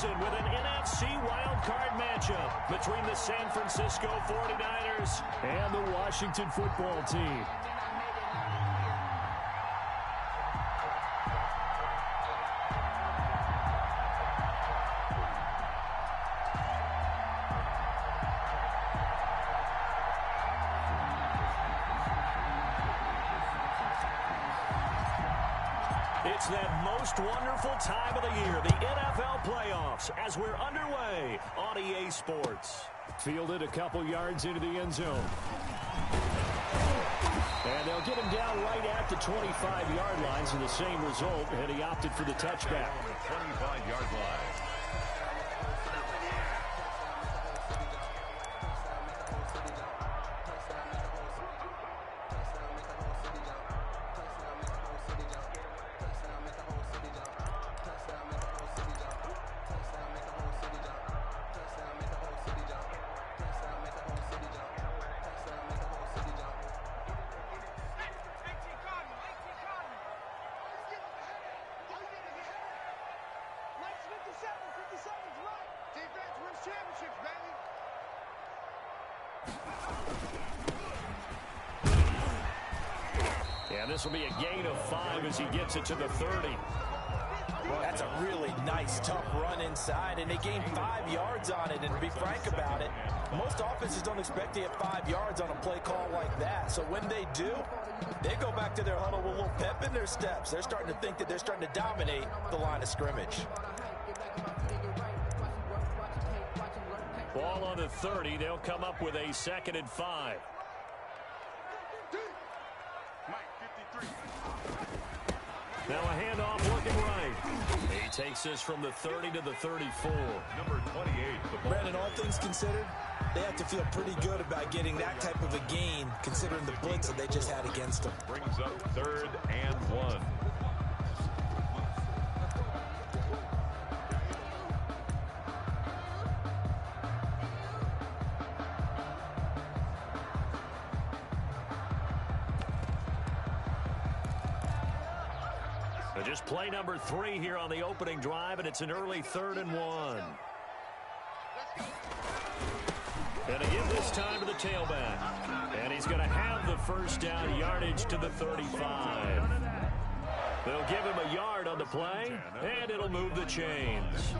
season with an NFC wildcard matchup between the San Francisco 49ers and the Washington football team. It's that most wonderful time of the year, the NFL playoffs, as we're underway on EA Sports. Fielded a couple yards into the end zone. And they'll get him down right at the 25-yard line, so the same result, and he opted for the touchback. On the 25-yard line. And this will be a gain of 5 as he gets it to the 30. That's a really nice, tough run inside, and they gained 5 yards on it. And to be frank about it, most offenses don't expect to get 5 yards on a play call like that. So when they do, they go back to their huddle with a little pep in their steps. They're starting to think that they're starting to dominate the line of scrimmage. Ball on the 30. They'll come up with a 2nd and 5. Now a handoff working right. He takes this from the 30 to the 34. Number 28. Brandon, all things considered, they have to feel pretty good about getting that type of a gain, considering the blitz that they just had against them. Brings up 3rd and 1. Just play number 3 here on the opening drive, and it's an early 3rd and 1. And again this time to the tailback. And he's going to have the first down yardage to the 35. They'll give him a yard on the play, and it'll move the chains.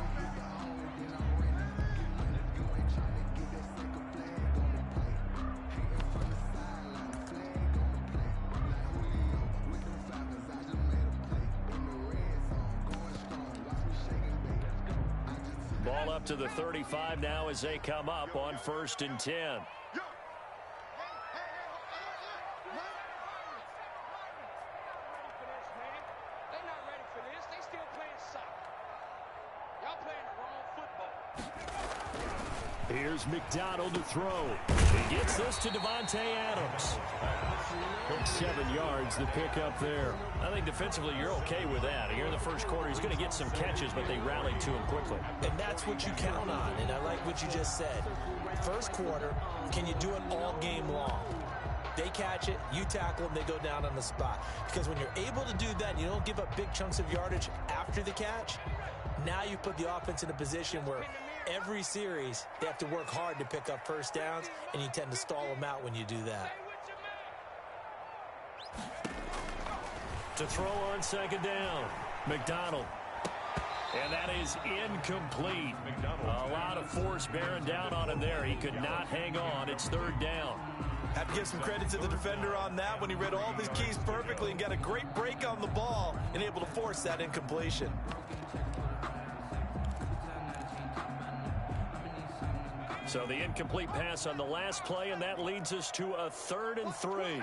Ball up to the 35 now as they come up on 1st and 10. Here's McDonald to throw. He gets this to Devontae Adams. Quick 7 yards, the pick up there. I think defensively you're okay with that. Here in the first quarter, he's going to get some catches, but they rallied to him quickly. And that's what you count on, and I like what you just said. First quarter, can you do it all game long? They catch it, you tackle them, they go down on the spot. Because when you're able to do that, and you don't give up big chunks of yardage after the catch, now you put the offense in a position where every series they have to work hard to pick up first downs, and you tend to stall them out when you do that. To throw on 2nd down, McDonald. And that is incomplete. A lot of force bearing down on him there. He could not hang on. It's 3rd down. Have to give some credit to the defender on that when he read all of his keys perfectly and got a great break on the ball and able to force that incompletion. So the incomplete pass on the last play, and that leads us to a 3rd and 3.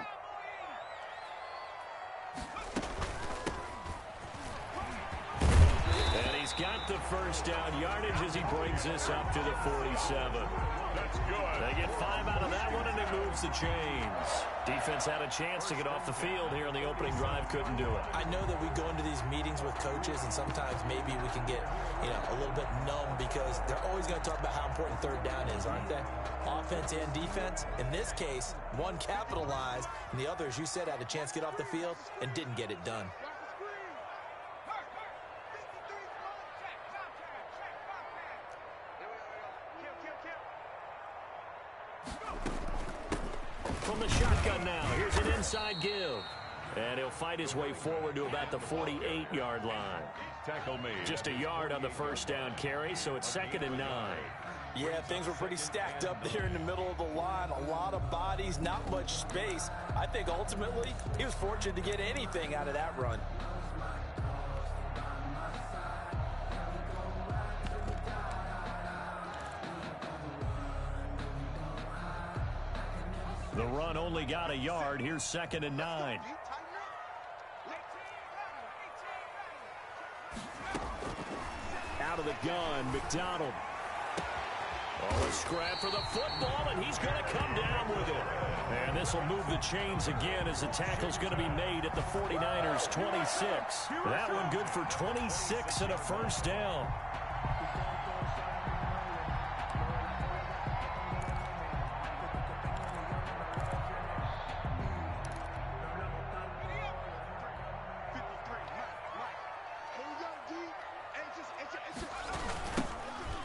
And he's got the first down yardage as he brings this up to the 47. That's good. They get 5 out of that one, and it moves the chains. Defense had a chance to get off the field here on the opening drive, couldn't do it. I know that we go into these meetings with coaches, and sometimes maybe we can get, a little bit numb because they're always going to talk about how important 3rd down is, aren't they? Offense and defense. In this case, one capitalized, and the other, as you said, had a chance to get off the field and didn't get it done. From the shotgun now, here's an inside give. And he'll fight his way forward to about the 48-yard line. Tackle made. Just a yard on the first down carry, so it's 2nd and 9. Yeah, things were pretty stacked up there in the middle of the line. A lot of bodies, not much space. I think ultimately he was fortunate to get anything out of that run. The run only got a yard. Here's 2nd and 9. Out of the gun, McDonald. Oh, a scrap for the football, and he's going to come down with it. And this will move the chains again as the tackle's going to be made at the 49ers' 26. That one good for 26 and a first down.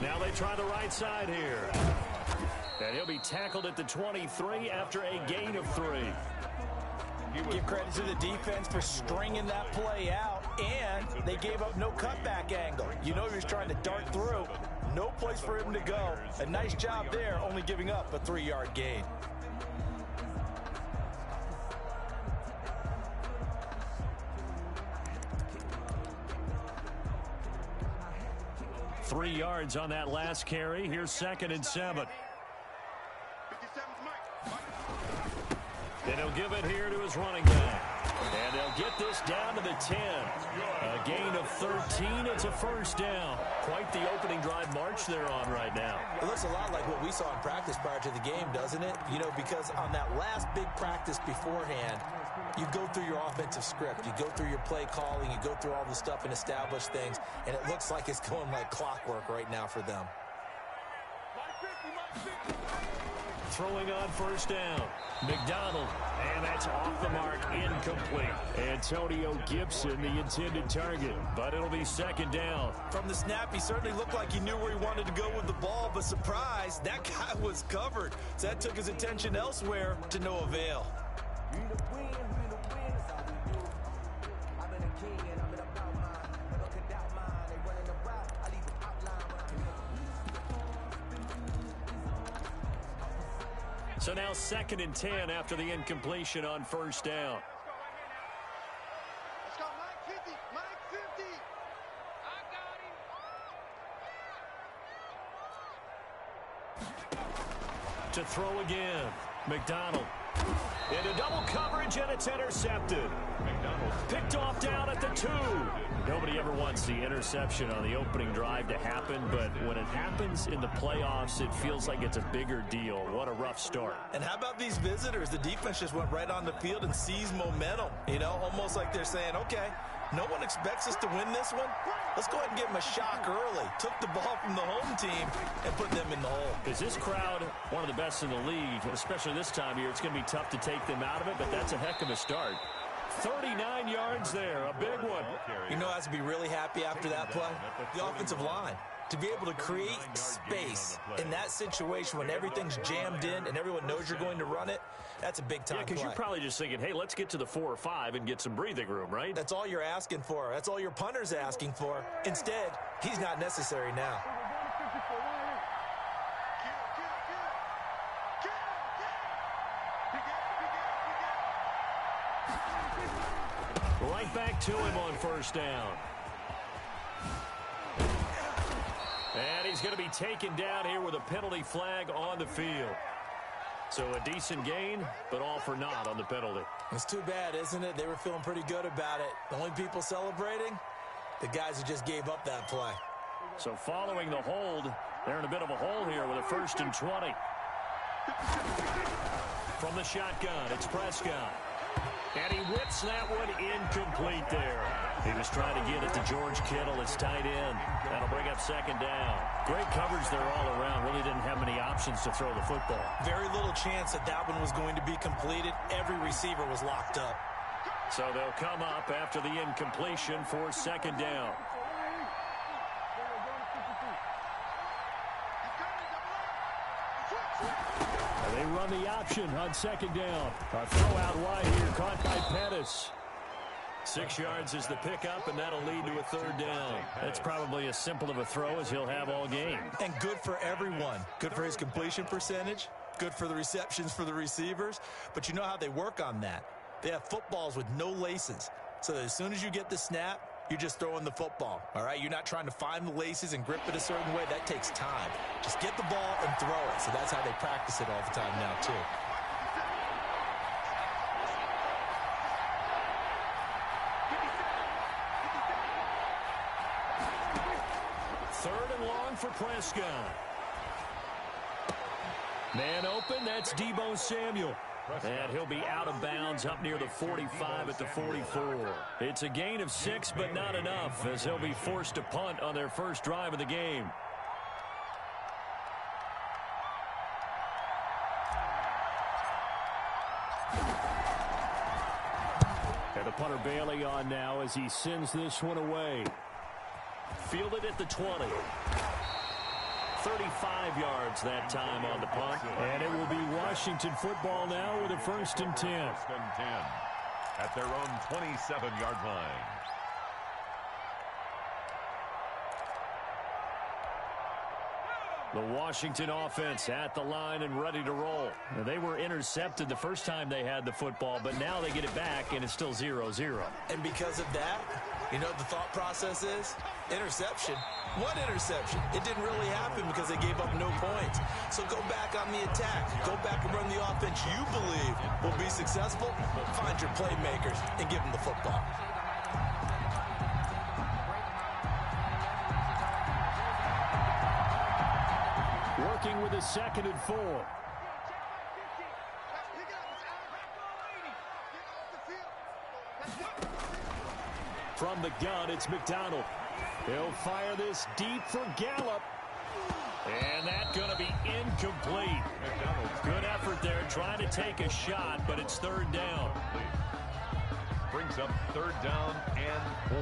Now they try the right side here. And he'll be tackled at the 23 after a gain of 3. Give credit to the defense for stringing that play out, and they gave up no cutback angle. You know he was trying to dart through. No place for him to go. A nice job there, only giving up a 3-yard gain. Three yards on that last carry. Here's 2nd and 7. And he'll give it here to his running back. And they'll get this down to the 10. A gain of 13. It's a first down. Quite the opening drive march they're on right now. It looks a lot like what we saw in practice prior to the game, doesn't it? You know, because on that last big practice beforehand, you go through your offensive script. You go through your play calling. You go through all the stuff and establish things. And it looks like it's going like clockwork right now for them. Throwing on first down. McDonald. And that's off the mark. Incomplete. Antonio Gibson, the intended target. But it'll be 2nd down. From the snap, he certainly looked like he knew where he wanted to go with the ball. But surprise, that guy was covered. So that took his attention elsewhere to no avail. So now 2nd and 10 after the incompletion on first down. Let's go, Mike 50, Mike 50. I got him. To throw again. McDonald. Into double coverage, and it's intercepted. McDonald Picked off down at the 2. Nobody ever wants the interception on the opening drive to happen, but when it happens in the playoffs, it feels like it's a bigger deal. What a rough start. And how about these visitors? The defense just went right on the field and seized momentum. You know, almost like they're saying, okay, no one expects us to win this one. Let's go ahead and give them a shock early. Took the ball from the home team and put them in the hole. Is this crowd one of the best in the league, especially this time of year? It's going to be tough to take them out of it, but that's a heck of a start. 39 yards there, a big one. You know, I have to be really happy after that play. The offensive line. To be able to create space in that situation when everything's jammed in and everyone knows you're going to run it, that's a big-time play. Because you're probably just thinking, hey, let's get to the 4 or 5 and get some breathing room, right? That's all you're asking for. That's all your punter's asking for. Instead, he's not necessary now. Right back to him on first down. And he's going to be taken down here with a penalty flag on the field. So a decent gain, but all for naught on the penalty. It's too bad, isn't it? They were feeling pretty good about it. The only people celebrating, the guys who just gave up that play. So following the hold, they're in a bit of a hole here with a 1st and 20. From the shotgun, it's Prescott. And he whips that one incomplete there. He was trying to get it to George Kittle, his tight end. That'll bring up 2nd down. Great coverage there all around. Really didn't have many options to throw the football. Very little chance that that one was going to be completed. Every receiver was locked up. So they'll come up after the incompletion for 2nd down. They They run the option on second down. A throw out wide here caught by Pettis. 6 yards is the pickup, and that'll lead to a third down. That's probably as simple of a throw as he'll have all game. And good for everyone. Good for his completion percentage. Good for the receptions for the receivers. But you know how they work on that. They have footballs with no laces. So that as soon as you get the snap, you're just throwing the football. All right? You're not trying to find the laces and grip it a certain way. That takes time. Just get the ball and throw it. So that's how they practice it all the time now, too. Third and long for Prescott. Man open, that's Deebo Samuel. And he'll be out of bounds up near the 45 at the 44. It's a gain of 6, but not enough, as he'll be forced to punt on their first drive of the game. And the punter Bailey on now as he sends this one away. Fielded at the 20. 35 yards that time on the punt. And it will be Washington football now with a 1st and 10. 1st and 10 at their own 27-yard line. The Washington offense at the line and ready to roll. Now, they were intercepted the first time they had the football, but now they get it back, and it's still 0-0. And because of that, you know what the thought process is? Interception. What interception? It didn't really happen because they gave up no points. So go back on the attack. Go back and run the offense you believe will be successful. Find your playmakers and give them the football. Working with a 2nd and 4. From the gun, it's McDonald. He'll fire this deep for Gallup. And that's going to be incomplete. Good effort there trying to take a shot, but it's 3rd down. Brings up 3rd down and 4.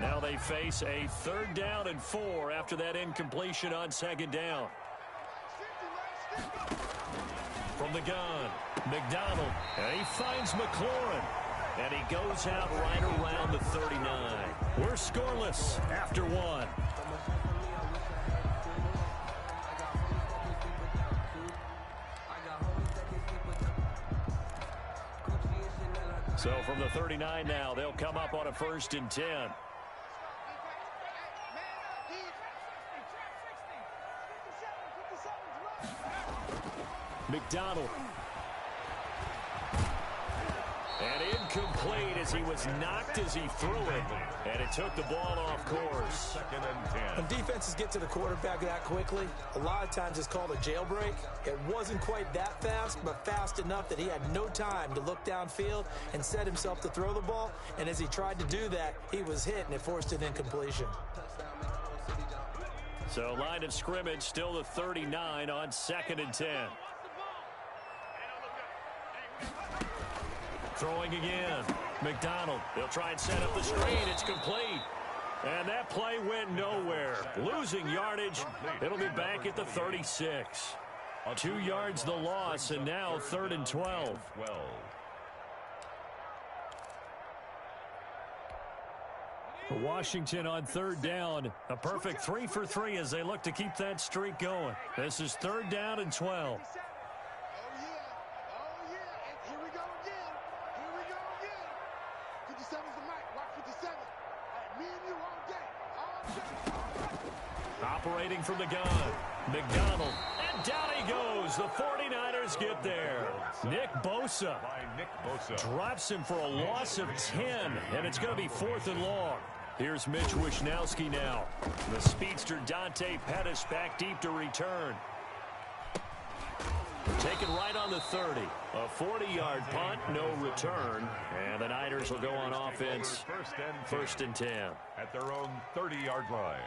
Now they face a 3rd down and 4 after that incompletion on 2nd down. From the gun, McDonald, and he finds McLaurin, and he goes out right around the 39. We're scoreless after 1. So from the 39 now, they'll come up on a 1st and 10. McDonald. And incomplete as he was knocked as he threw it. And it took the ball off course. 2nd and 10. When defenses get to the quarterback that quickly, a lot of times it's called a jailbreak. It wasn't quite that fast, but fast enough that he had no time to look downfield and set himself to throw the ball. And as he tried to do that, he was hit, and it forced an incompletion. So line of scrimmage still the 39 on 2nd and 10. Throwing again. McDonald. They'll try and set up the screen. It's complete. And that play went nowhere. Losing yardage. It'll be back at the 36. 2 yards the loss, and now 3rd and 12. Washington on 3rd down. A perfect 3 for 3 as they look to keep that streak going. This is 3rd down and 12. Operating from the gun. McDonald. And down he goes. The 49ers get there. Nick Bosa drops him for a loss of 10. And it's going to be 4th and long. Here's Mitch Wishnowski now. The speedster Dante Pettis back deep to return. Taken right on the 30. A 40-yard punt, no return. And the Niners will go on offense. 1st and 10. At their own 30-yard line.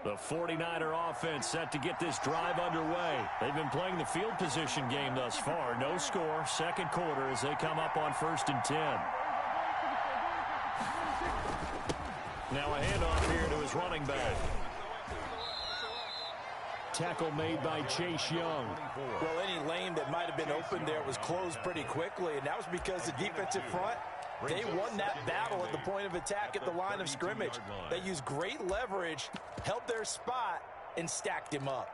The 49er offense set to get this drive underway. They've been playing the field position game thus far. No score, second quarter as they come up on 1st and 10. Now a handoff here to his running back. Tackle made by Chase Young. Well, any lane that might have been open there was closed pretty quickly, and that was because the defensive front, they won that battle at the point of attack at the line of scrimmage. They used great leverage, held their spot, and stacked him up.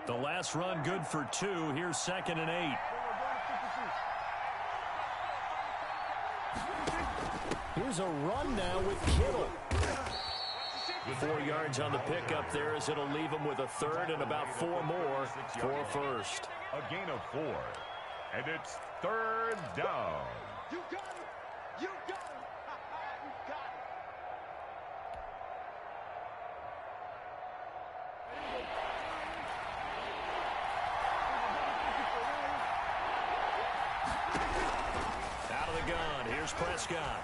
The last run good for 2. Here's 2nd and 8. Here's a run now with Kittle. 4 yards on the pickup there as it'll leave him with a 3rd and about 4 more for a 1st. A gain of 4. And it's 3rd down. You got him. You got him. You got him. Out of the gun. Here's Prescott.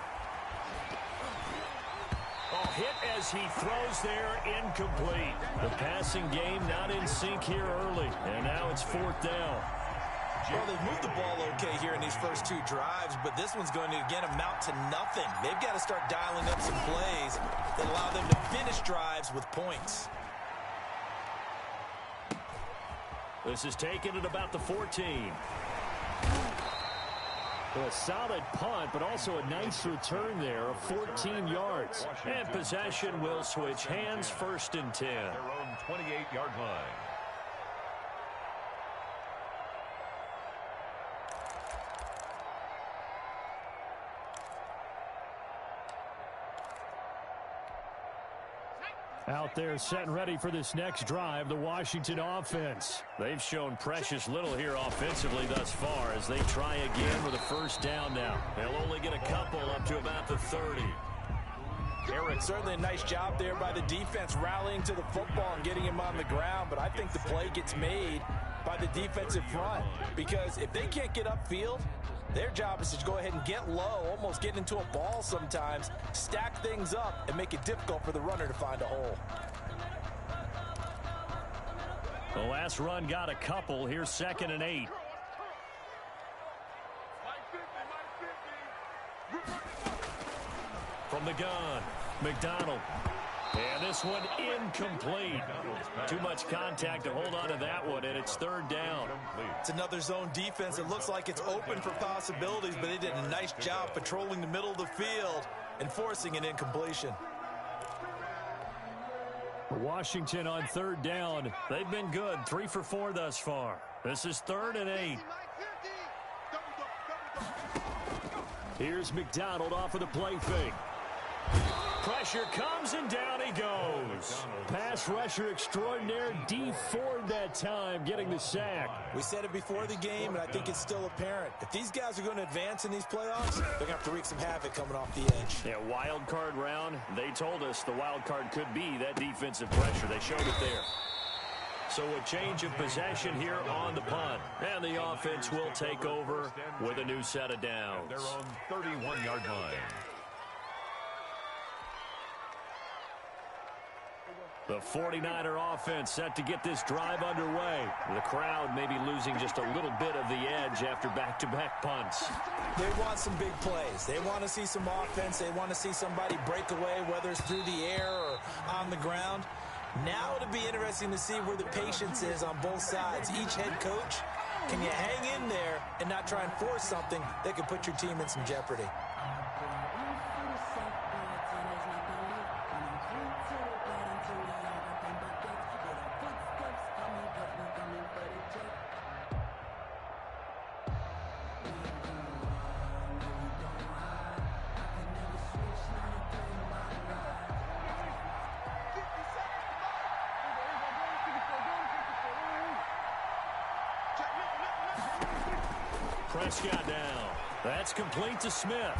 Hit as he throws there, incomplete. The passing game not in sync here early, and now it's 4th down. Well, they've moved the ball okay here in these first 2 drives, but this one's going to, again, amount to nothing. They've got to start dialing up some plays that allow them to finish drives with points. This is taken at about the 14. A solid punt, but also a nice return there of 14 yards. And possession will switch hands, 1st and 10. Their own 28-yard line. Out there set and ready for this next drive, the Washington offense. They've shown precious little here offensively thus far as they try again with a 1st down now. They'll only get a couple up to about the 30. Eric, certainly a nice job there by the defense rallying to the football and getting him on the ground, but I think the play gets made by the defensive front because if they can't get upfield, their job is to go ahead and get low, almost get into a ball sometimes, stack things up, and make it difficult for the runner to find a hole. The last run got a couple. Here's 2nd and 8. From the gun, McDonald. And this one incomplete. Too much contact to hold on to that one, and it's 3rd down. It's another zone defense. It looks like it's open for possibilities, but they did a nice job patrolling the middle of the field and forcing an incompletion. Washington on 3rd down. They've been good, 3 for 4 thus far. This is 3rd and 8. Here's McDonald off of the play fake. Pressure comes, and down he goes. Pass rusher extraordinaire, D Ford that time, getting the sack. We said it before the game, and I think it's still apparent. If these guys are going to advance in these playoffs, they're going to have to wreak some havoc coming off the edge. Yeah, wild card round. They told us the wild card could be that defensive pressure. They showed it there. So a change of possession here on the punt. And the offense will take over with a new set of downs. Their own 31-yard line. The 49er offense set to get this drive underway. The crowd may be losing just a little bit of the edge after back-to-back punts. They want some big plays. They want to see some offense. They want to see somebody break away, whether it's through the air or on the ground. Now it'll be interesting to see where the patience is on both sides. Each head coach, can you hang in there and not try and force something that could put your team in some jeopardy? Prescott down. That's complete to Smith.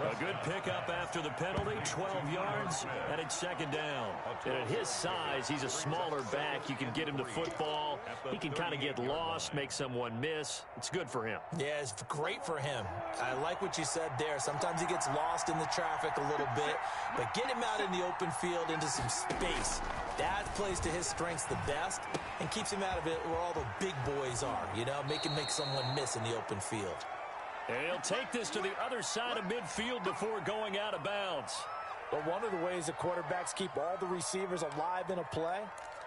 A good pickup after the penalty, 12 yards, and it's second down. And at his size, he's a smaller back. You can get him the football. He can kind of get lost, make someone miss. It's good for him. Yeah, it's great for him. I like what you said there. Sometimes he gets lost in the traffic a little bit, but get him out in the open field into some space. That plays to his strengths the best and keeps him out of it where all the big boys are, you know, make someone miss in the open field. And he'll take this to the other side of midfield before going out of bounds. But one of the ways the quarterbacks keep all the receivers alive in a play,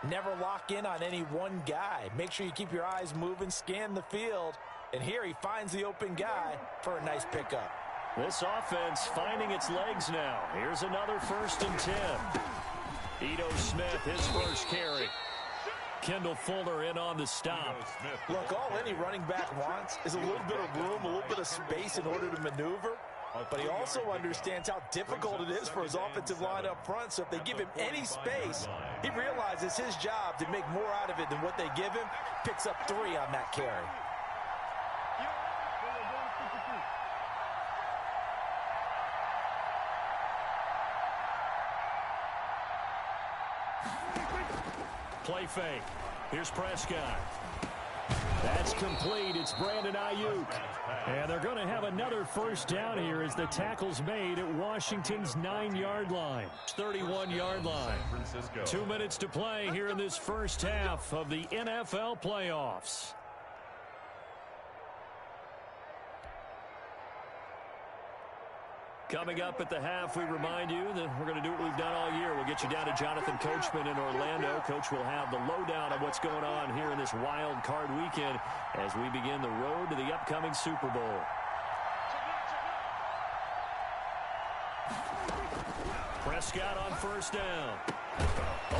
never lock in on any one guy. Make sure you keep your eyes moving, scan the field, and here he finds the open guy for a nice pickup. This offense finding its legs now. Here's another 1st and 10. Ito Smith, his first carry. Kendall Fuller in on the stop. Look, all any running back wants is a little bit of room, a little bit of space in order to maneuver. But he also understands how difficult it is for his offensive line up front. So if they give him any space, he realizes his job to make more out of it than what they give him. Picks up 3 on that carry. Play fake. Here's Prescott. That's complete. It's Brandon Ayuk. And they're going to have another first down here as the tackle's made at Washington's 9-yard line. 31-yard line. 2 minutes to play here in this first half of the NFL playoffs. Coming up at the half, we remind you that we're going to do what we've done all year. We'll get you down to Jonathan Coachman in Orlando. Coach will have the lowdown of what's going on here in this wild card weekend as we begin the road to the upcoming Super Bowl. Prescott on first down.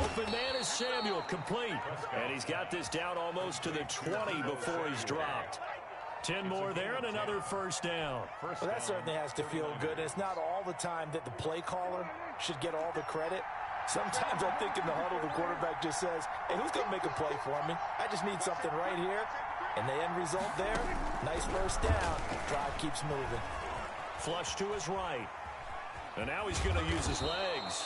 Open man is Samuel, complete. And he's got this down almost to the 20 before he's dropped. 10 more there and another first down. Well, that certainly has to feel good. It's not all the time that the play caller should get all the credit. Sometimes I think in the huddle, the quarterback just says, hey, who's going to make a play for me? I just need something right here. And the end result there, nice first down. Drive keeps moving. Flush to his right. And now he's going to use his legs.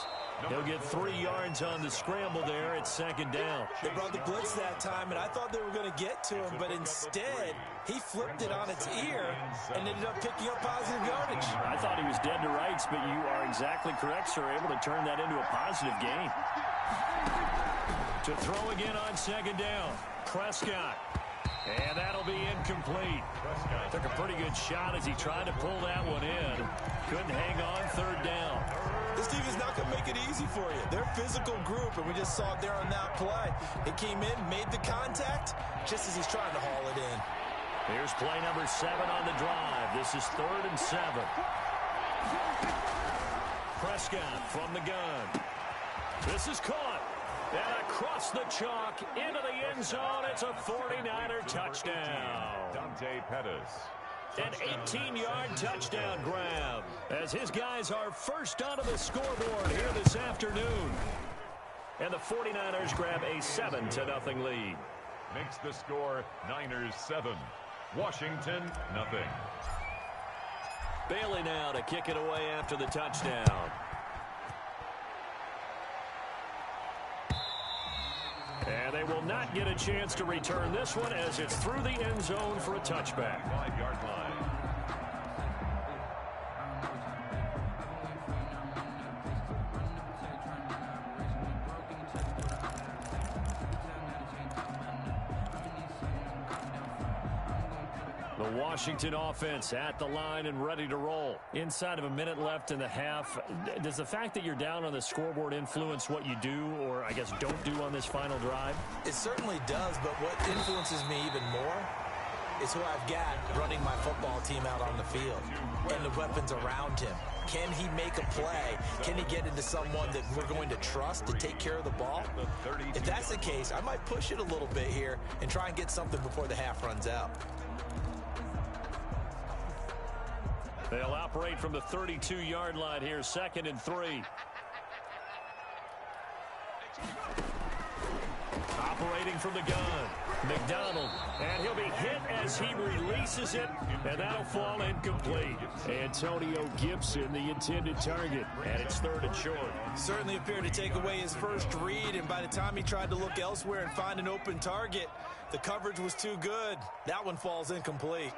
He'll get 3 yards on the scramble there at second down. They brought the blitz that time, and I thought they were going to get to him, but instead, he flipped it on its ear and ended up picking up positive yardage. I thought he was dead to rights, but you are exactly correct, sir. Able to turn that into a positive gain. To throw again on second down. Prescott. And that'll be incomplete. Took a pretty good shot as he tried to pull that one in. Couldn't hang on, third down. This team is not going to make it easy for you. They're a physical group, and we just saw it there on that play. It came in, made the contact, just as he's trying to haul it in. Here's play number 7 on the drive. This is 3rd and 7. Prescott from the gun. This is caught. And across the chalk into the end zone. It's a 49er touchdown. Dante Pettis. An 18-yard touchdown grab as his guys are first onto the scoreboard here this afternoon. And the 49ers grab a 7-0 lead. Makes the score Niners 7. Washington nothing. Bailey now to kick it away after the touchdown. And they will not get a chance to return this one as it's through the end zone for a touchback. 5-yard line. The Washington offense at the line and ready to roll. Inside of a minute left in the half, does the fact that you're down on the scoreboard influence what you do or, I guess, don't do on this final drive? It certainly does, but what influences me even more is who I've got running my football team out on the field and the weapons around him. Can he make a play? Can he get into someone that we're going to trust to take care of the ball? If that's the case, I might push it a little bit here and try and get something before the half runs out. They'll operate from the 32-yard line here, 2nd and 3. Operating from the gun, McDonald, and he'll be hit as he releases it, and that'll fall incomplete. Antonio Gibson, the intended target, and it's 3rd and short. Certainly appeared to take away his first read, and by the time he tried to look elsewhere and find an open target, the coverage was too good. That one falls incomplete.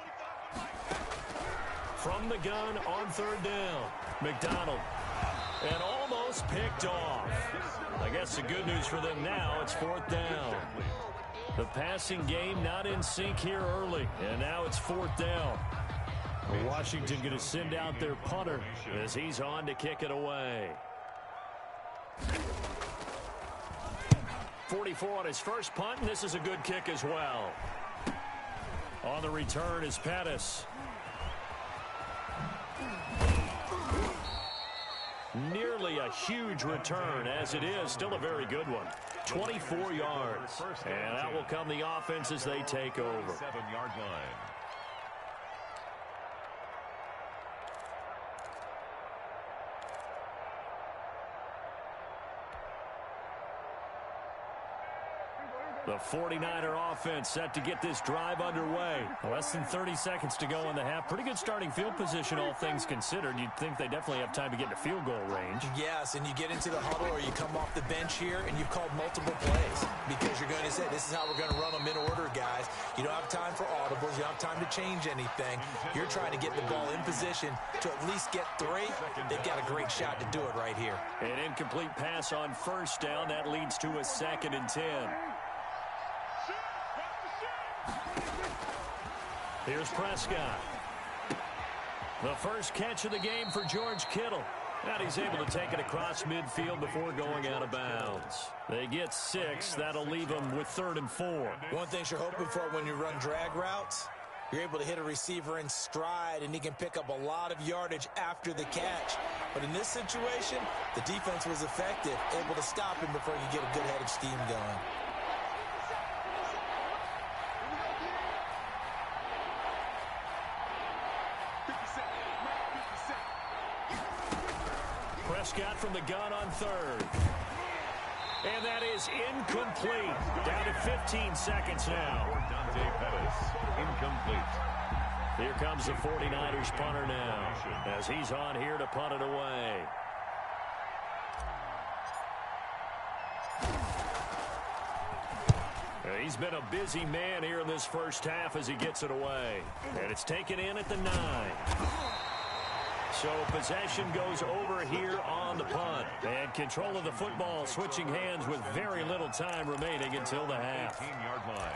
From the gun on 3rd down, McDonald, and almost picked off. I guess the good news for them now, it's 4th down. The passing game not in sync here early, and now it's 4th down. Washington going to send out their punter as he's on to kick it away. 44 on his first punt, and this is a good kick as well. On the return is Pettis. Nearly a huge return, as it is still a very good one. 24 yards. And out will come the offense as they take over. 7-yard line. The 49er offense set to get this drive underway. Less than 30 seconds to go in the half. Pretty good starting field position, all things considered. You'd think they definitely have time to get to field goal range. Yes, and you get into the huddle or you come off the bench here and you've called multiple plays because you're going to say, this is how we're going to run them in order, guys. You don't have time for audibles. You don't have time to change anything. You're trying to get the ball in position to at least get 3. They've got a great shot to do it right here. An incomplete pass on 1st down. That leads to a 2nd and 10. Here's Prescott. The first catch of the game for George Kittle. And he's able to take it across midfield before going out of bounds. They get 6. That'll leave them with 3rd and 4. One thing you're hoping for when you run drag routes, you're able to hit a receiver in stride, and he can pick up a lot of yardage after the catch. But in this situation, the defense was effective, able to stop him before you get a good head of steam going. Prescott from the gun on 3rd. And that is incomplete. Down to 15 seconds now. Dante Pettis, incomplete. Here comes the 49ers punter now as he's on here to punt it away. He's been a busy man here in this first half as he gets it away. And it's taken in at the 9. So possession goes over here on the punt. And control of the football switching hands with very little time remaining until the half. 18-yard line.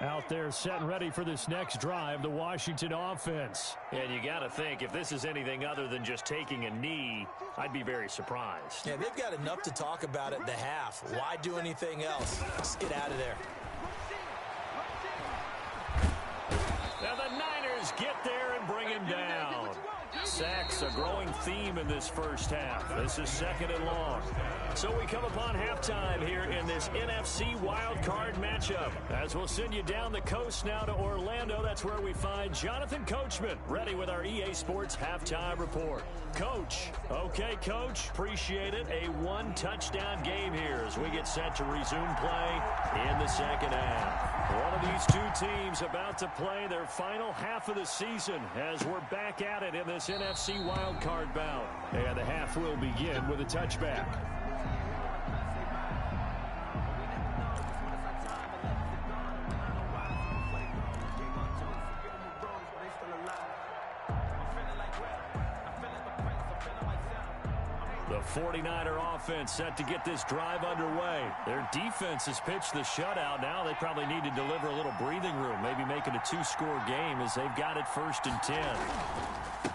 Out there set and ready for this next drive, the Washington offense. And you got to think, if this is anything other than just taking a knee, I'd be very surprised. Yeah, they've got enough to talk about at the half. Why do anything else? Just get out of there. Now the Niners get there and bring him down. Sacks, a growing theme in this first half. This is 2nd and long. So we come upon halftime here in this NFC wildcard matchup. As we'll send you down the coast now to Orlando, that's where we find Jonathan Coachman ready with our EA Sports halftime report. Coach. Okay, Coach. Appreciate it. A 1-touchdown game here as we get set to resume play in the second half. One of these two teams about to play their final half of the season as we're back at it in this NFC wildcard bout. And the half will begin with a touchback. The 49er offense set to get this drive underway. Their defense has pitched the shutout. Now they probably need to deliver a little breathing room, maybe make it a 2-score game as they've got it 1st and 10.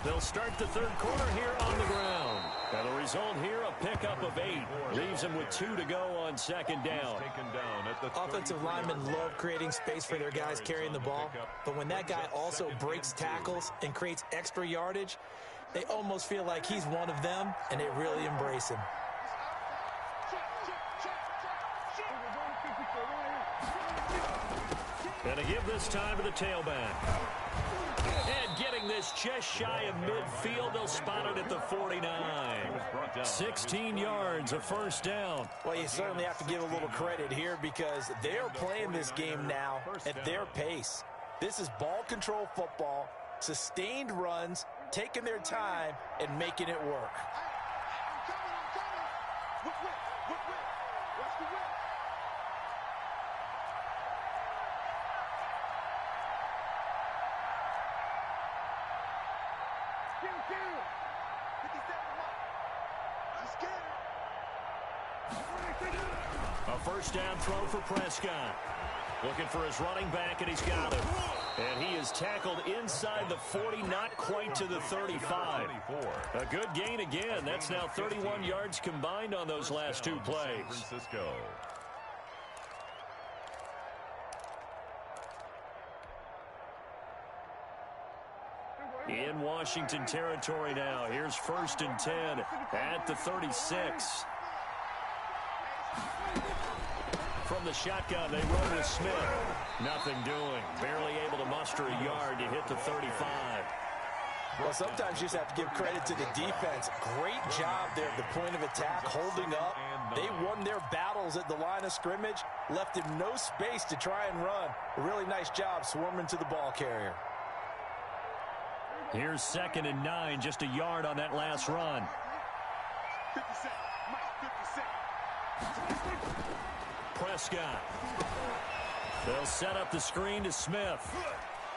They'll start the third quarter here on the ground. And the result here, a pickup of 8. Leaves them with 2 to go on 2nd down. Offensive linemen love creating space for their guys carrying the ball. But when that guy also breaks tackles and creates extra yardage, they almost feel like he's one of them, and they really embrace him. And to give this time to the tailback. And getting this just shy of midfield, they'll spot it at the 49. 16 yards, a first down. Well, you certainly have to give a little credit here because they are playing this game now at their pace. This is ball control football, sustained runs, taking their time, and making it work. A first down throw for Prescott. Looking for his running back, and he's got him. And he is tackled inside the 40, not quite to the 35. A good gain again. That's now 31 yards combined on those last two plays. Francisco. In Washington territory now. Here's 1st and 10 at the 36. From the shotgun, they roll with Smith. Nothing doing. Barely able to muster a yard to hit the 35. Well, sometimes you just have to give credit to the defense. Great job there at the point of attack, holding up. They won their battles at the line of scrimmage, left him no space to try and run. A really nice job swarming to the ball carrier. Here's 2nd and 9, just a yard on that last run. 50 Cent, Mike, 50 Cent. Prescott. They'll set up the screen to Smith.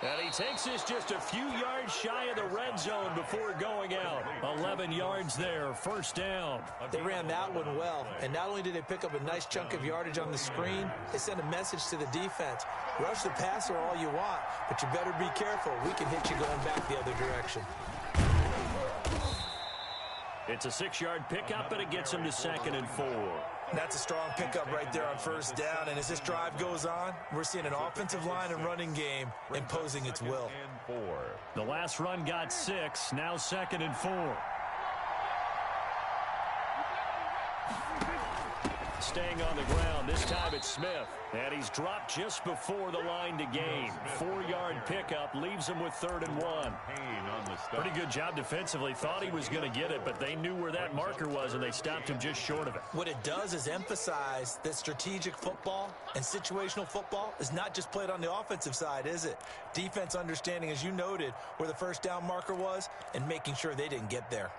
And he takes this just a few yards shy of the red zone before going out. 11 yards there, first down. They ran that one well, and not only did they pick up a nice chunk of yardage on the screen, they sent a message to the defense. Rush the passer all you want, but you better be careful. We can hit you going back the other direction. It's a 6-yard pickup, and it gets him to 2nd and 4. That's a strong pickup right there on first down, and as this drive goes on, we're seeing an offensive line and running game imposing its will. The last run got 6, now 2nd and 4. Staying on the ground, this time it's Smith. And he's dropped just before the line to gain. 4-yard pickup leaves him with 3rd and 1. Pretty good job defensively. Thought he was going to get it, but they knew where that marker was, and they stopped him just short of it. What it does is emphasize that strategic football and situational football is not just played on the offensive side, is it? Defense understanding, as you noted, where the first down marker was and making sure they didn't get there.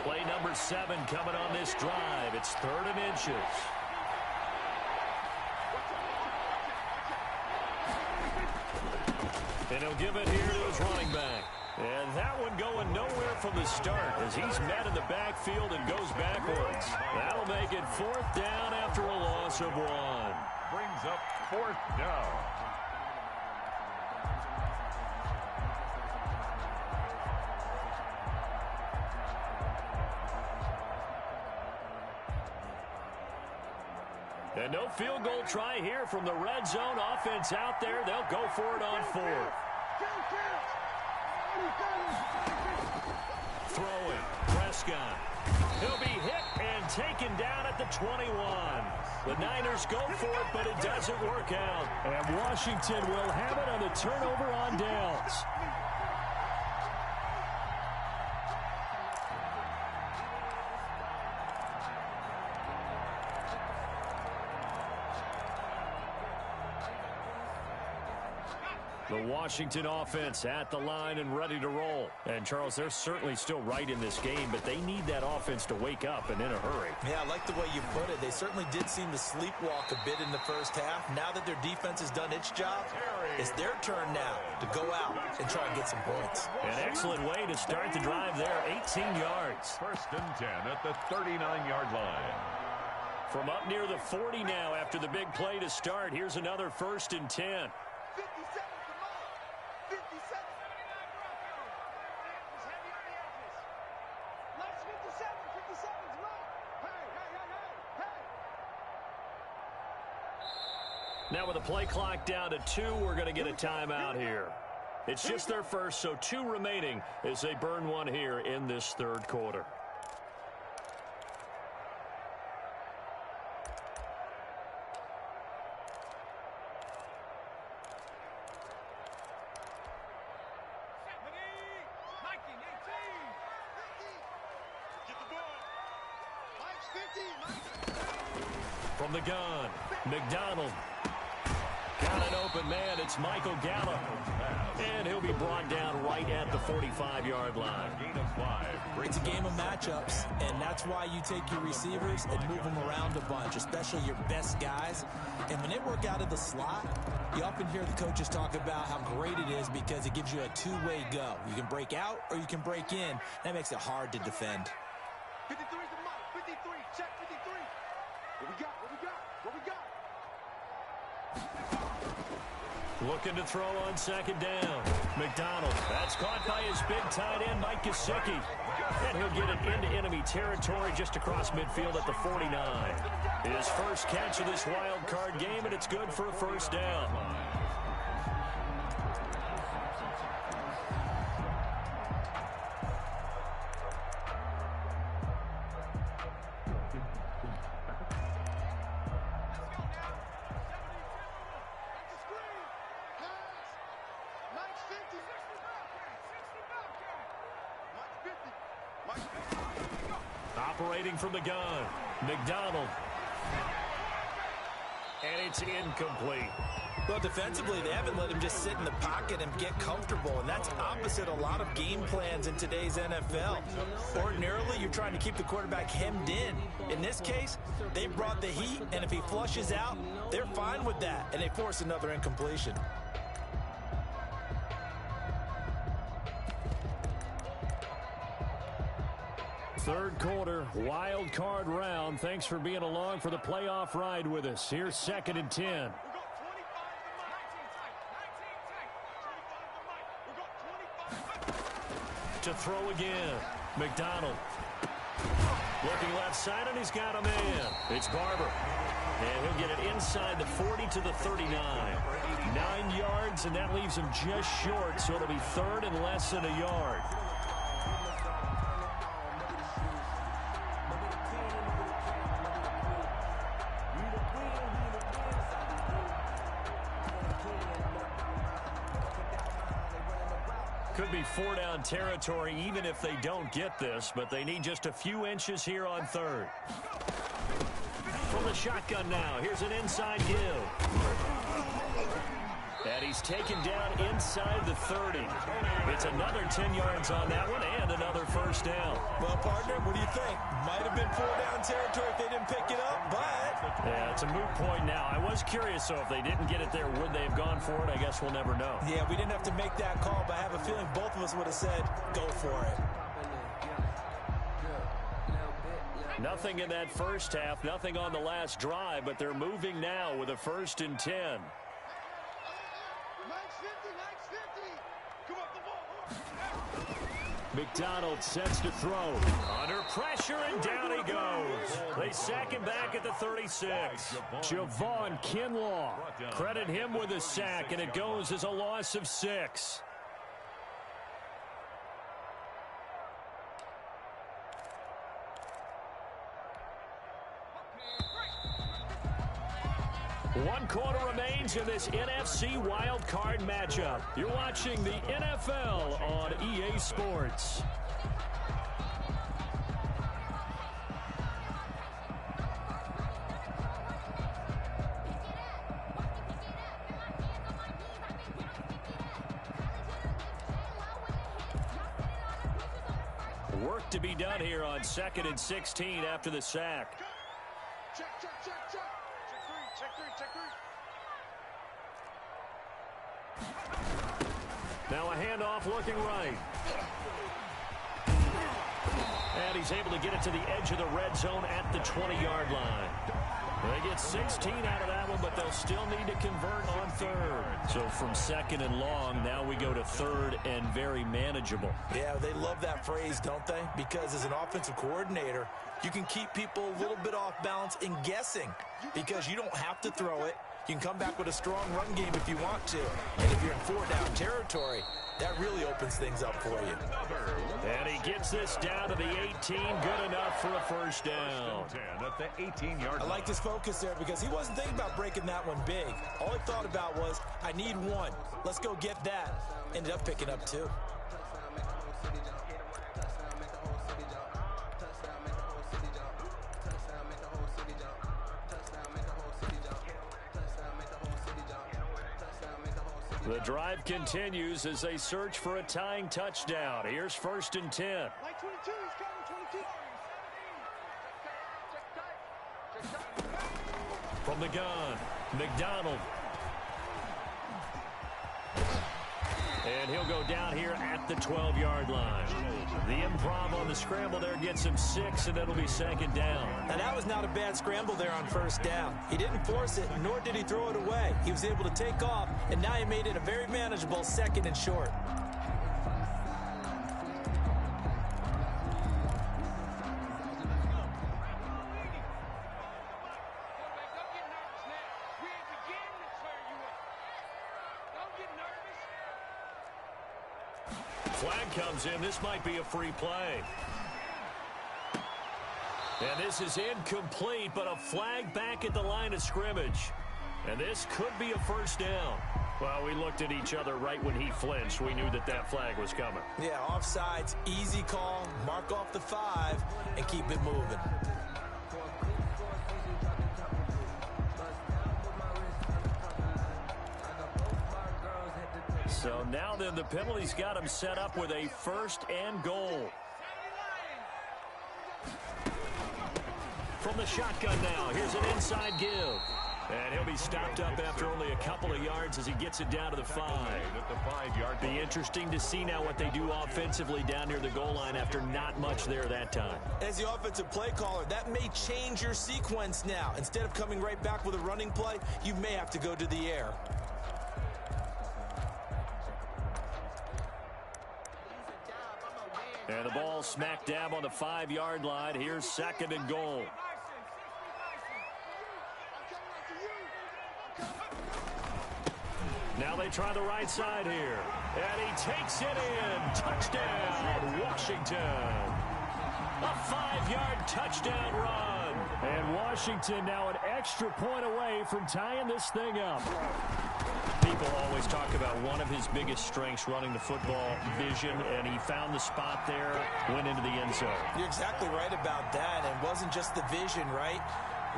Play number 7 coming on this drive. It's 3rd and inches. And he'll give it here to his running back. And that one going nowhere from the start as he's met in the backfield and goes backwards. That'll make it 4th down after a loss of 1. Brings up 4th down. And no field goal try here from the red zone. Offense out there. They'll go for it on 4th. Throwing. Prescott. He'll be hit and taken down at the 21. The Niners go for it, but it doesn't work out. And Washington will have it on the turnover on downs. The Washington offense at the line and ready to roll. And, Charles, they're certainly still right in this game, but they need that offense to wake up and in a hurry. Yeah, I like the way you put it. They certainly did seem to sleepwalk a bit in the first half. Now that their defense has done its job, it's their turn now to go out and try and get some points. An excellent way to start the drive there, 18 yards. 1st and 10 at the 39-yard line. From up near the 40 now after the big play to start, here's another 1st and 10. 57. Now with the play clock down to 2, we're going to get a timeout here. It's just their first, so 2 remaining as they burn one here in this third quarter. From the gun, McDonald. Got an open man. It's Michael Gallup. And he'll be brought down right at the 45-yard line. Gain of 5. It's a game of matchups, and that's why you take your receivers and move them around a bunch, especially your best guys. And when they work out of the slot, you often hear the coaches talk about how great it is because it gives you a two-way go. You can break out or you can break in. That makes it hard to defend. 53 is the mark. 53. Check 53. What we got? What we got? What we got? Looking to throw on second down. McDonald. That's caught by his big tight end, Mike Gesicki. And he'll get it into enemy territory just across midfield at the 49. His first catch of this wild card game, and it's good for a first down. Operating from the gun, McDonald. And it's incomplete. Well, defensively, they haven't let him just sit in the pocket and get comfortable, and that's opposite a lot of game plans in today's NFL. Ordinarily, you're trying to keep the quarterback hemmed in. In this case, they brought the heat, and if he flushes out, they're fine with that, and they force another incompletion. Third quarter, wild card round. Thanks for being along for the playoff ride with us. Here's second and 10. To throw again, McDonald. Looking left side, and he's got a man. It's Barber. And he'll get it inside the 40 to the 39. 9 yards, and that leaves him just short, so it'll be third and less than a yard. Could be 4-down territory even if they don't get this, but they need just a few inches here on third. From the shotgun now, here's an inside give. And he's taken down inside the 30. It's another 10 yards on that one and another first down. Well, partner, what do you think? Might have been 4-down territory if they didn't pick it up, but... Yeah, it's a moot point now. I was curious, so if they didn't get it there, would they have gone for it? I guess we'll never know. Yeah, we didn't have to make that call, but I have a feeling both of us would have said, go for it. Nothing in that first half, nothing on the last drive, but they're moving now with a 1st and 10. McDonald sets to throw. Under pressure, and down he goes. They sack him back at the 36. Javon Kinlaw. Credit him with a sack, and it goes as a loss of 6. One quarter remains in this NFC wildcard matchup. You're watching the NFL on EA Sports. Work to be done here on 2nd and 16 after the sack. Check, check, check, check. Check three. Now a handoff looking right. And he's able to get it to the edge of the red zone at the 20-yard line. They get 16 out of that one, but they'll still need to convert on third. So from 2nd and long, now we go to 3rd and very manageable. Yeah, they love that phrase, don't they? Because as an offensive coordinator, you can keep people a little bit off balance and guessing because you don't have to throw it. You can come back with a strong run game if you want to. And if you're in 4-down territory, that really opens things up for you. And he gets this down to the 18. Good enough for a first down. 10 at the 18-yard line. I liked his focus there because he wasn't thinking about breaking that one big. All he thought about was, I need one. Let's go get that. Ended up picking up 2. The drive continues as they search for a tying touchdown. Here's 1st and 10. Like 22, he's coming, 22. From the gun, McDonald. And he'll go down here at the 12-yard line. The improv on the scramble there gets him 6, and it'll be 2nd down. And that was not a bad scramble there on 1st down. He didn't force it, nor did he throw it away. He was able to take off, and now he made it a very manageable 2nd and short. Flag comes in. This might be a free play. And this is incomplete, but a flag back at the line of scrimmage. And this could be a first down. Well, we looked at each other right when he flinched. We knew that that flag was coming. Yeah, offsides, easy call, mark off the 5, and keep it moving. So now then the penalty's got him set up with a 1st and goal. From the shotgun now, here's an inside give. And he'll be stopped up after only a couple of yards as he gets it down to the 5. At the 5-yard line. Be interesting to see now what they do offensively down near the goal line after not much there that time. As the offensive play caller, that may change your sequence now. Instead of coming right back with a running play, you may have to go to the air. And the ball smack dab on the 5-yard line. Here's 2nd and goal. Now they try the right side here. And he takes it in. Touchdown, Washington. A 5-yard touchdown run. And Washington now an extra point away from tying this thing up. People always talk about one of his biggest strengths running the football, vision, and he found the spot there, went into the end zone. You're exactly right about that, and it wasn't just the vision, right?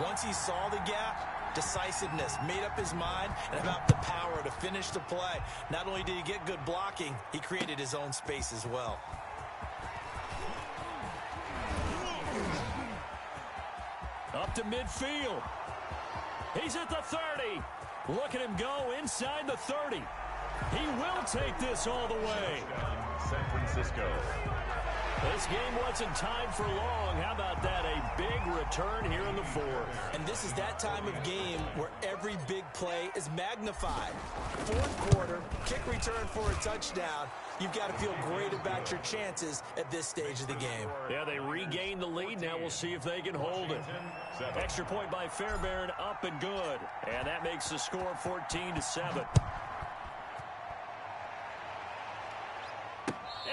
Once he saw the gap, decisiveness, made up his mind, and about the power to finish the play. Not only did he get good blocking, he created his own space as well. Up to midfield. He's at the 30. Look at him go inside the 30. He will take this all the way. San Francisco. This game wasn't tied for long. How about that? A big return here in the 4th. And this is that time of game where every big play is magnified. 4th quarter, kick return for a touchdown. You've got to feel great about your chances at this stage of the game. Yeah, they regained the lead. Now we'll see if they can hold it. Extra point by Fairbairn, up and good. And that makes the score 14-7.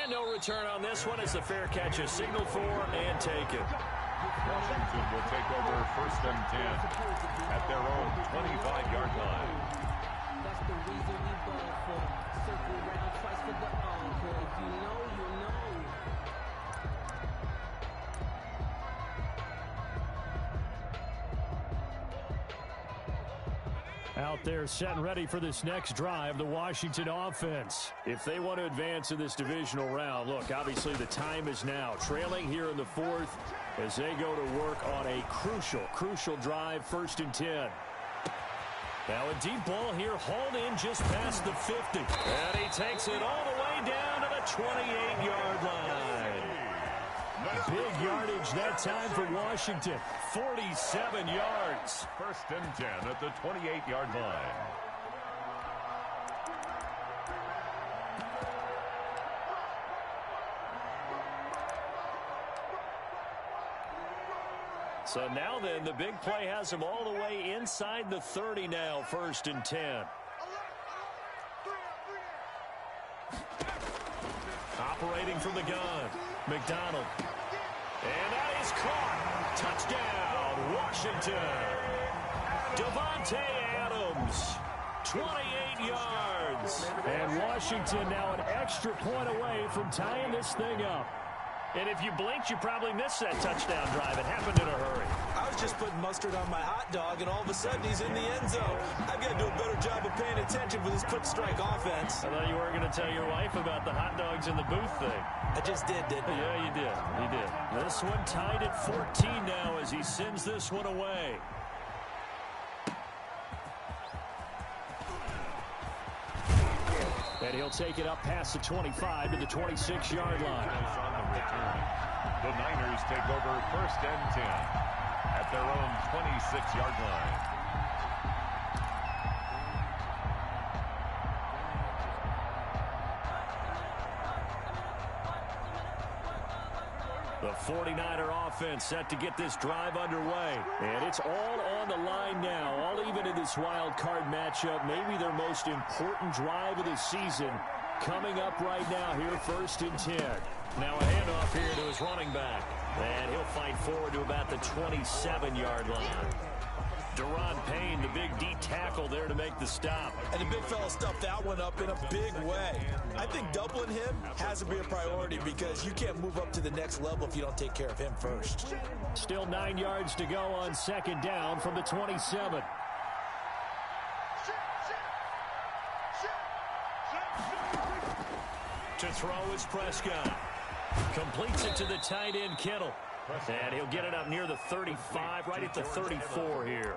And no return on this one as the fair catch is signaled for and taken. Washington will take over 1st and 10 at their own 25-yard line. That's the reason we ball for. Circle round twice for the encore. If you know, you know. Out there set and ready for this next drive, the Washington offense. If they want to advance in this divisional round, look, obviously the time is now. Trailing here in the 4th as they go to work on a crucial drive, 1st and 10. Now a deep ball here, hauled in just past the 50. And he takes it all the way down to the 28-yard line. Big yardage that time for Washington. 47 yards. 1st and 10 at the 28-yard line. So now then, the big play has him all the way inside the 30 now, 1st and 10. Operating from the gun, McDonald. And that is caught. Touchdown, Washington. Davante Adams, 28 yards. And Washington now an extra point away from tying this thing up. And if you blinked, you probably missed that touchdown drive. It happened in a hurry. I was just putting mustard on my hot dog, and all of a sudden he's in the end zone. I've got to do a better job of paying attention with this quick strike offense. I thought you weren't going to tell your wife about the hot dogs in the booth thing. I just did, didn't I? Yeah, you did. You did. This one tied at 14 now as he sends this one away. And he'll take it up past the 25 to the 26-yard line. The Niners take over 1st and 10 at their own 26-yard line. The 49er offense set to get this drive underway. And it's all on the line now, all even in this wild card matchup. Maybe their most important drive of the season coming up right now here, 1st and 10. Now a handoff here to his running back. And he'll fight forward to about the 27-yard line. Deron Payne, the big D tackle there to make the stop. And the big fella stuffed that one up in a big way. I think doubling him has to be a priority because you can't move up to the next level if you don't take care of him first. Still 9 yards to go on 2nd down from the 27. To throw is Prescott. Completes it to the tight end, Kittle. And he'll get it up near the 35, right at the 34 here.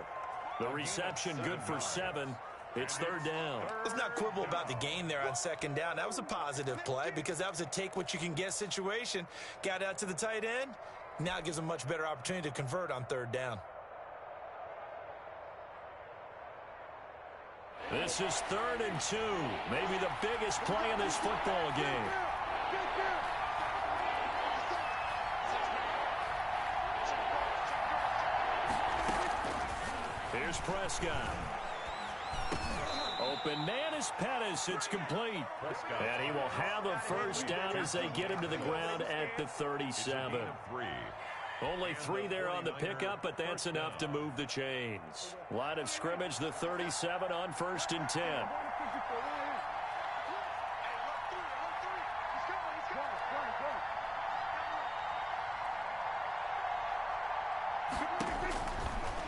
The reception good for 7. It's 3rd down. Let's not quibble about the gain there on 2nd down. That was a positive play because that was a take-what-you-can-get situation. Got out to the tight end. Now it gives them a much better opportunity to convert on 3rd down. This is 3rd and 2. Maybe the biggest play in this football game. Here's Prescott. Open man is Pettis. It's complete. And he will have a 1st down as they get him to the ground at the 37. Only 3 there on the pickup, but that's enough to move the chains. Line of scrimmage, the 37 on 1st and 10.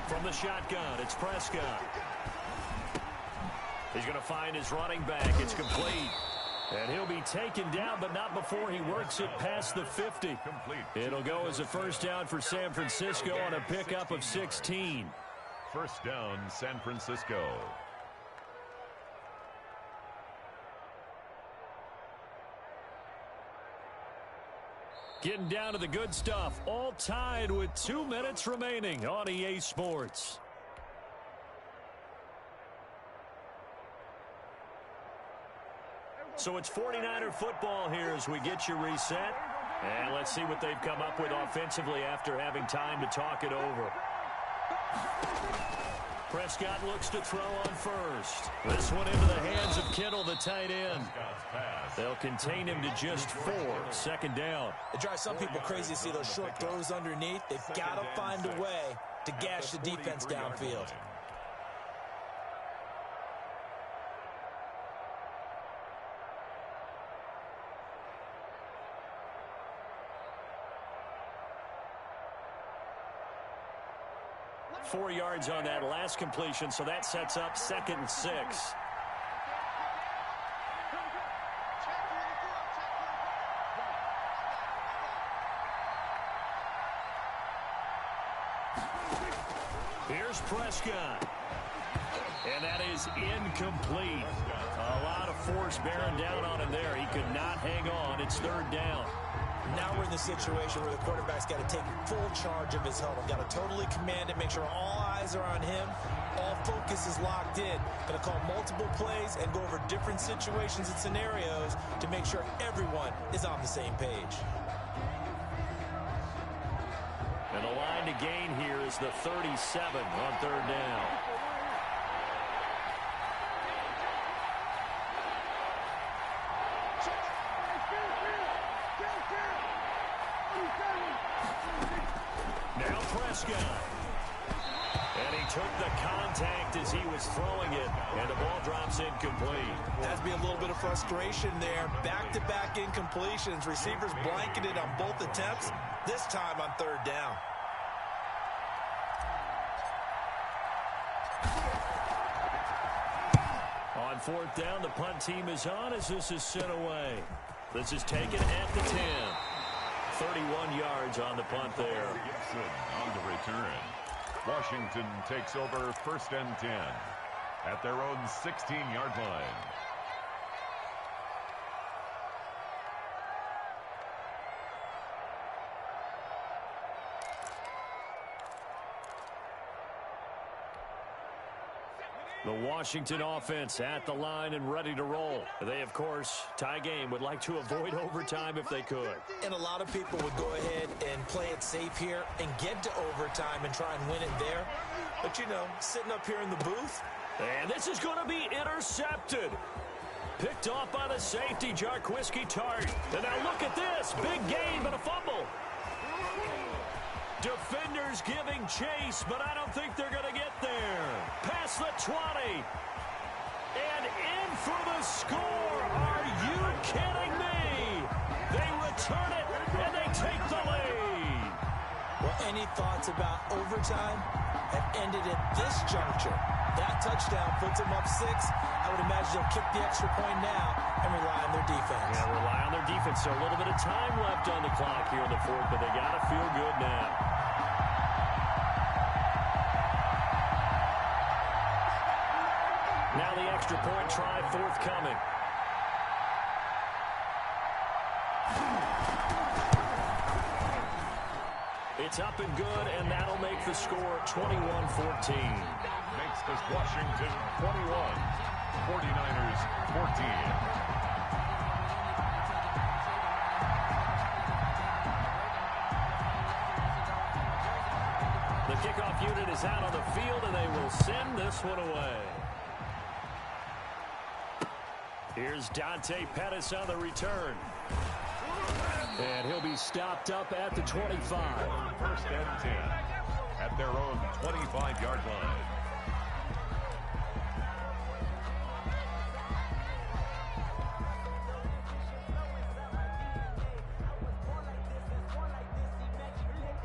From the shotgun, it's Prescott. He's going to find his running back. It's complete. And he'll be taken down, but not before he works it past the 50. It'll go as a 1st down for San Francisco on a pickup of 16. 1st down, San Francisco. Getting down to the good stuff, all tied with 2 minutes remaining on EA Sports. So it's 49er football here as we get you reset. And let's see what they've come up with offensively after having time to talk it over. Prescott looks to throw on 1st. This one into the hands of Kittle, the tight end. They'll contain him to just 4. 2nd down. It drives some people crazy to see those short throws underneath. They've got to find a way to gash the defense downfield. .4 yards on that last completion, so that sets up 2nd and 6. Here's Prescott. And that is incomplete. A lot of force bearing down on him there. He could not hang on. It's 3rd down. Now we're in the situation where the quarterback's got to take full charge of his huddle. Got to totally command it, make sure all eyes are on him. All focus is locked in. Going to call multiple plays and go over different situations and scenarios to make sure everyone is on the same page. And the line to gain here is the 37 on 3rd down. Now Prescott. And he took the contact as he was throwing it, and the ball drops incomplete. Has to be a little bit of frustration there. Back-to-back incompletions. Receivers blanketed on both attempts, this time on 3rd down. On 4th down, the punt team is on as this is sent away. This is taken at the 10. 31 yards on the punt there. Gibson on the return. Washington takes over 1st and 10 at their own 16-yard line. The Washington offense at the line and ready to roll. They, of course, tie game, would like to avoid overtime if they could. And a lot of people would go ahead and play it safe here and get to overtime and try and win it there. But, you know, sitting up here in the booth. And this is going to be intercepted. Picked off by the safety, Jarquiski Tart. And now look at this. Big gain, but a fumble. Defenders giving chase, but I don't think they're going to get there. Past the 20. And in for the score. Are you kidding me? They return it, and they take the lead. Well, any thoughts about overtime have ended at this juncture. That touchdown puts them up 6. I would imagine they'll kick the extra point now and rely on their defense. Yeah, rely on their defense. So a little bit of time left on the clock here in the 4th, but they got to feel good now. Now the extra point try forthcoming. It's up and good, and that'll make the score 21-14. Makes this Washington 21, 49ers 14. The kickoff unit is out on the field, and they will send this one away. Here's Dante Pettis on the return. And he'll be stopped up at the 25. 1st and 10 at their own 25-yard line.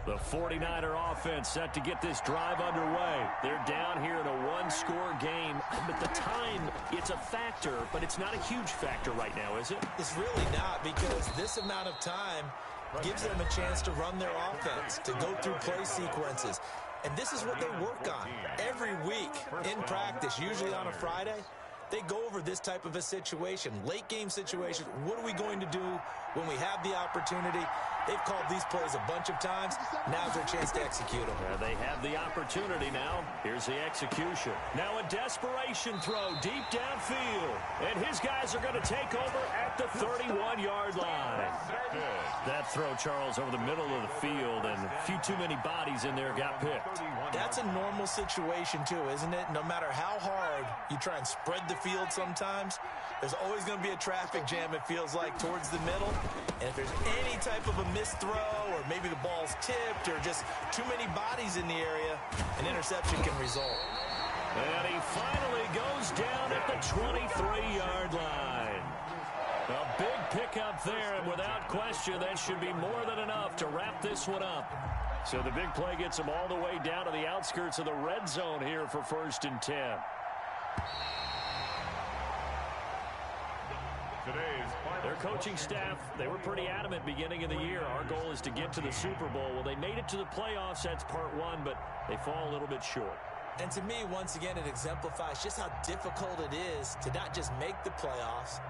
The 49er offense set to get this drive underway. They're down here in a one-score game, but the time, it's a factor, but it's not a huge factor right now, is it? It's really not, because this amount of time gives them a chance to run their offense, to go through play sequences. And this is what they work on every week in practice, usually on a Friday. They go over this type of a situation, late game situation. What are we going to do when we have the opportunity? They've called these plays a bunch of times. Now's their chance to execute them. They have the opportunity now. Here's the execution. Now a desperation throw deep downfield. And his guys are going to take over at the 31-yard line. That throw, Charles, over the middle of the field, and a few too many bodies in there got picked. That's a normal situation, too, isn't it? No matter how hard you try and spread the field sometimes, there's always going to be a traffic jam, it feels like, towards the middle. And if there's any type of a missed throw, or maybe the ball's tipped, or just too many bodies in the area, an interception can result. And he finally goes down at the 23-yard line. A big pickup there, and without question, that should be more than enough to wrap this one up. So the big play gets them all the way down to the outskirts of the red zone here for 1st and 10. Their coaching staff, they were pretty adamant beginning of the year. Our goal is to get to the Super Bowl. Well, they made it to the playoffs. That's part one, but they fall a little bit short. And to me, once again, it exemplifies just how difficult it is to not just make the playoffs,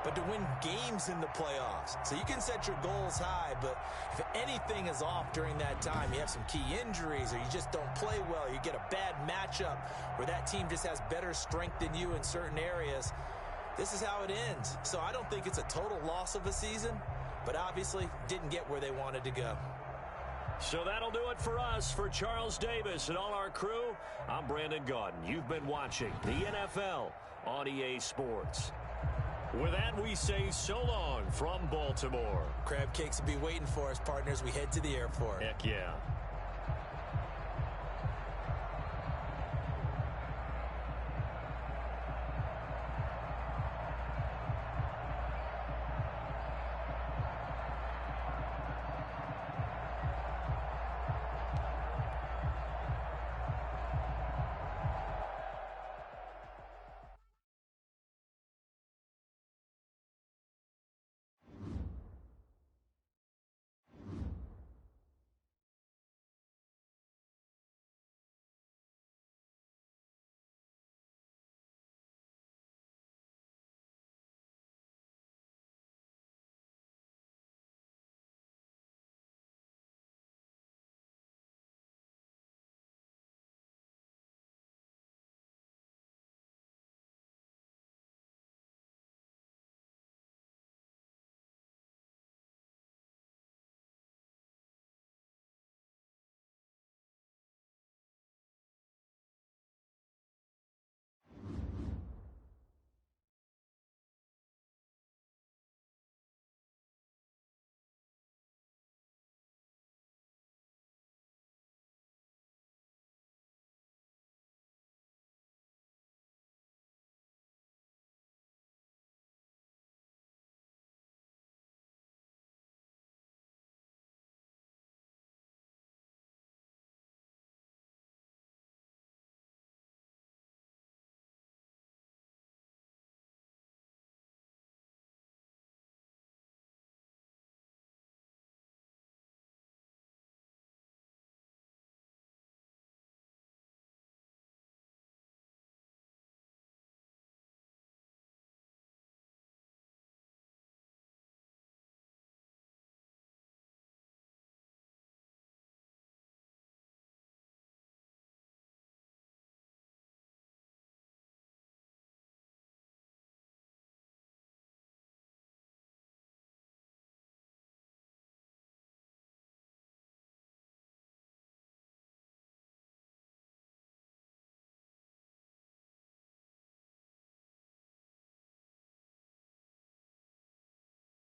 but to win games in the playoffs. So you can set your goals high, but if anything is off during that time, you have some key injuries or you just don't play well, you get a bad matchup where that team just has better strength than you in certain areas, this is how it ends. So I don't think it's a total loss of a season, but obviously didn't get where they wanted to go. So that'll do it for us. For Charles Davis and all our crew, I'm Brandon Gaudin. You've been watching the NFL on EA Sports. With that, we say so long from Baltimore. Crab cakes will be waiting for us, partners. We head to the airport. Heck yeah.